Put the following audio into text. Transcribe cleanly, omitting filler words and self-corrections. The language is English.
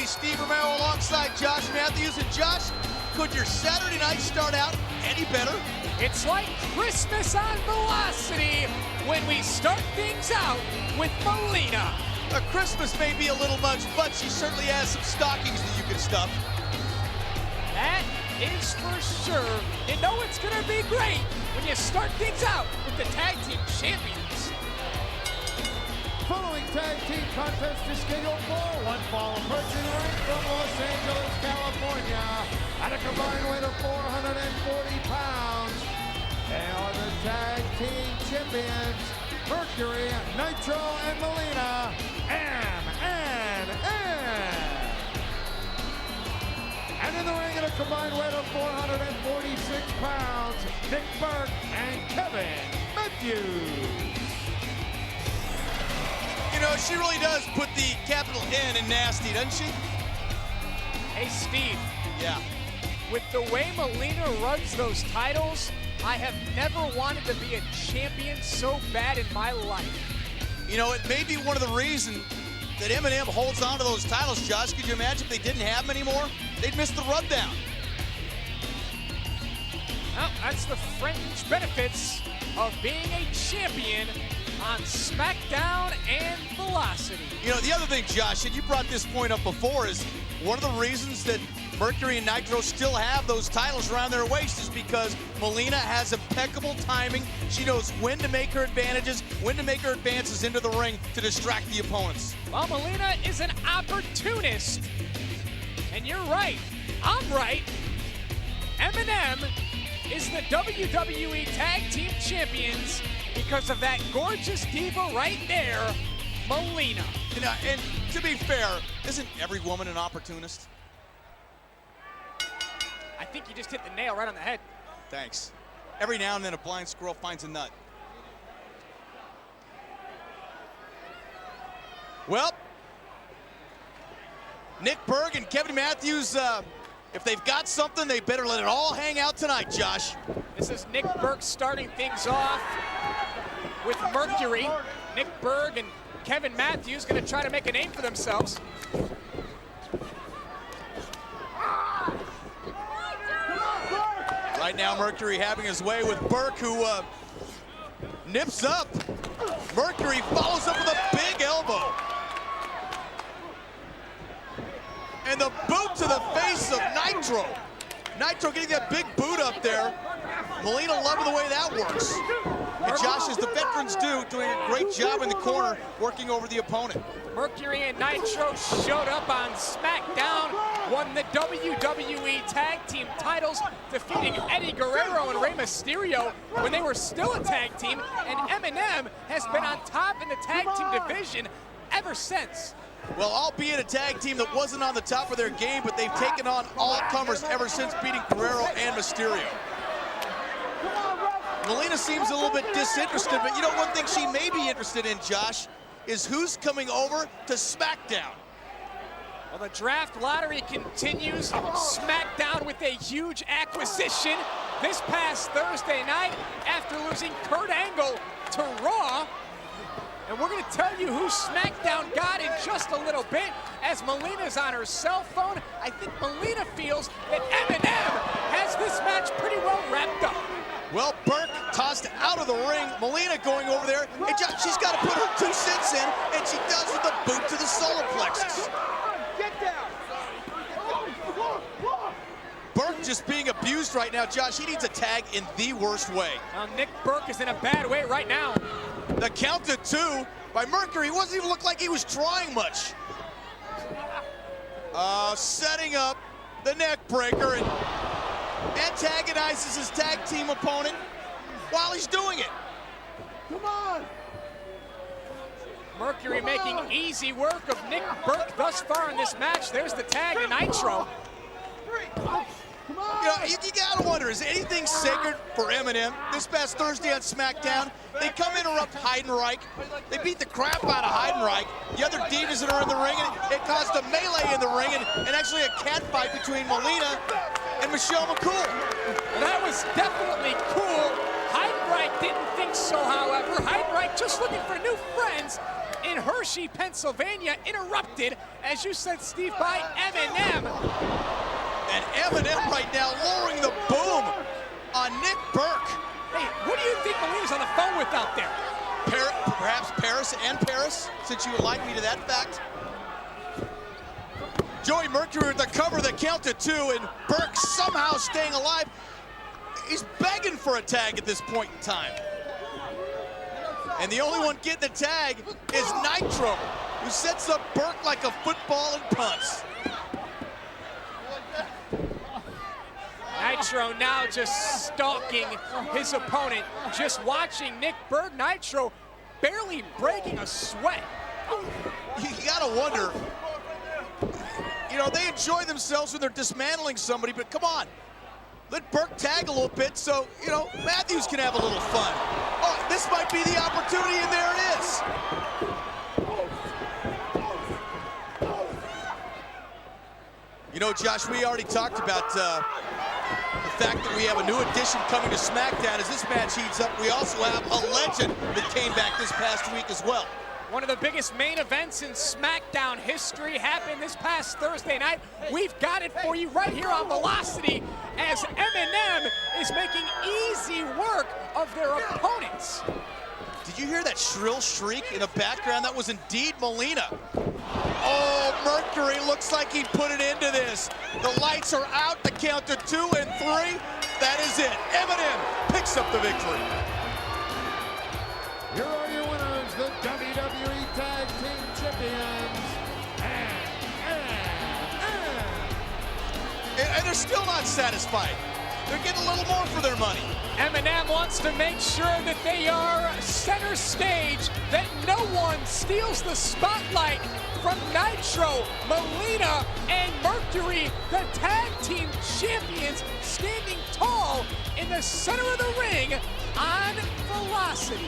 Steve Romero alongside Josh Matthews. And Josh, could your Saturday night start out any better? It's like Christmas on Velocity when we start things out with Melina. Christmas may be a little much, but she certainly has some stockings that you can stuff. That is for sure. You know it's going to be great when you start things out with the tag team champions. Following tag team contest is scheduled for one fall person right from Los Angeles, California, at a combined weight of 440 pounds. They are the tag team champions, Mercury, Nitro, and Melina, MNM. And in the ring at a combined weight of 446 pounds, Nick Burke and Kevin Matthews. You know, she really does put the capital N in nasty, doesn't she? Hey, Steve. Yeah. With the way Melina runs those titles, I have never wanted to be a champion so bad in my life. You know, it may be one of the reasons that MNM holds on to those titles, Josh. Could you imagine if they didn't have them anymore? They'd miss the rundown. Well, that's the fringe benefits of being a champion on SmackDown and Velocity. You know, the other thing, Josh, and you brought this point up before, is one of the reasons that Mercury and Nitro still have those titles around their waist is because Melina has impeccable timing. She knows when to make her advantages, when to make her advances into the ring to distract the opponents. Well, Melina is an opportunist. And you're right. I'm right. MNM is the WWE Tag Team Champions because of that gorgeous diva right there, Melina. You know, and to be fair, isn't every woman an opportunist? I think you just hit the nail right on the head. Thanks. Every now and then a blind squirrel finds a nut. Well, Nick Berg and Kevin Matthews, if they've got something, they better let it all hang out tonight, Josh. This is Nick Berg starting things off with Mercury. Nick Berg and Kevin Matthews going to try to make a name for themselves. Right now, Mercury having his way with Burke, who nips up. Mercury follows up with a big elbow. And the boot to the face of Nitro. Nitro getting that big boot up there. Melina loving the way that works. And Josh, as the veterans do, doing a great job in the corner, working over the opponent. Mercury and Nitro showed up on SmackDown, won the WWE Tag Team titles, defeating Eddie Guerrero and Rey Mysterio when they were still a tag team, and MNM has been on top in the tag team division ever since. Well, albeit a tag team that wasn't on the top of their game, but they've taken on all comers ever since beating Guerrero and Mysterio. Melina seems a little bit disinterested, but you know one thing she may be interested in, Josh, is who's coming over to SmackDown. Well, the draft lottery continues. SmackDown with a huge acquisition this past Thursday night after losing Kurt Angle to Raw. And we're going to tell you who SmackDown got in just a little bit as Melina's on her cell phone. I think Melina feels that MNM has this match pretty well wrapped up. Well, Burke tossed out of the ring. Melina going over there. And she's got to put her 2 cents in, and she does with the boot to the solar plexus. Get down! Burke just being abused right now, Josh. He needs a tag in the worst way. Now, Nick Burke is in a bad way right now. The count to 2 by Mercury. He wasn't even look like he was trying much. Setting up the neck breaker and antagonizes his tag team opponent while he's doing it. Come on! Mercury making easy work of Nick Burke thus far in this match. There's the tag to Nitro. You know, you gotta wonder, is anything sacred for MNM? This past Thursday on SmackDown, they come interrupt Heidenreich. They beat the crap out of Heidenreich. The other divas that are in the ring, and it caused a melee in the ring, and actually a cat fight between Melina and Michelle McCool. That was definitely cool. Heidenreich didn't think so, however. Heidenreich just looking for new friends in in Hershey, Pennsylvania, interrupted, as you said, Steve, by MNM. And MNM right now lowering the boom on Nick Burke. Hey, what do you think Melina's on the phone with out there? Perhaps Paris and Paris, since you would like me to that fact. Joey Mercury with the cover that counted 2, and Burke somehow staying alive. He's begging for a tag at this point in time. And the only one getting the tag is Nitro, who sets up Burke like a football and punts. Nitro now just stalking his opponent, just watching Nick Burke. Nitro barely breaking a sweat. You gotta wonder, you know, they enjoy themselves when they're dismantling somebody, but come on. Let Burke tag a little bit so, you know, Matthews can have a little fun. Oh, this might be the opportunity, and there it is. You know, Josh, we already talked about the fact that we have a new addition coming to SmackDown. As this match heats up, we also have a legend that came back this past week as well. One of the biggest main events in SmackDown history happened this past Thursday night. We've got it for you right here on Velocity as MNM is making easy work of their opponents. Did you hear that shrill shriek in the background? That was indeed Melina. Oh, Mercury looks like he put it into this. The lights are out, the count to 2 and 3. That is it. MNM picks up the victory. Here are your winners, the WWE Tag Team Champions, And they're still not satisfied. They're getting a little more for their money. MNM wants to make sure that they are center stage, that no one steals the spotlight from Nitro, Melina, and Mercury, the tag team champions, standing tall in the center of the ring on Velocity.